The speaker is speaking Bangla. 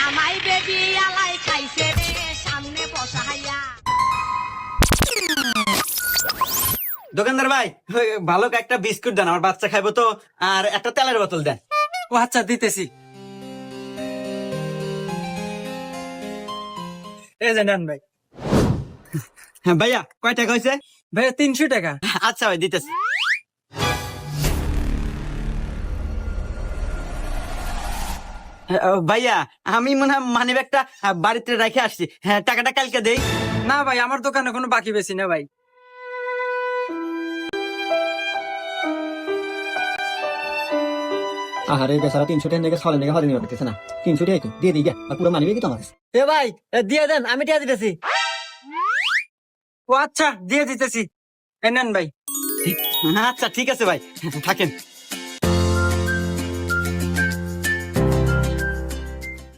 আমাই বেবি আলাই খাইছে রে সামনে বসাইয়া। দোকানদার ভাই, ওই ভালো একটা বিস্কুট দেন, আমার বাচ্চা খাইবো তো। আর একটা তেলের বোতল দেন। ও আচ্ছা, দিতেছি। এই যে নেন ভাই। হ্যাঁ ভাইয়া, কয় টাকা হয়েছে? ভাইয়া 300 টাকা। আচ্ছা ভাই, দিতেছি। ভাইয়া, আমি মনে হয় মানি ব্যাগটা বাড়িতে রেখে আসছি। হ্যাঁ, টাকাটা কালকে দেই। না ভাই, আমার দোকানে কোনো বাকি বেশি না ভাই। আহারে বেচারা 300 টাকা থেকে 6 টাকা হাতে নিয়ে পারতেছে না। 300 টাকা দিয়ে দিই আর পুরো মানিবে কি তোমার কাছে? এ ভাই, দিয়ে দেন, আমি টিয়া দিতেছি। ও আচ্ছা, দিয়ে দিতেছি। এই নেন ভাই। আচ্ছা ঠিক আছে ভাই, থাকেন।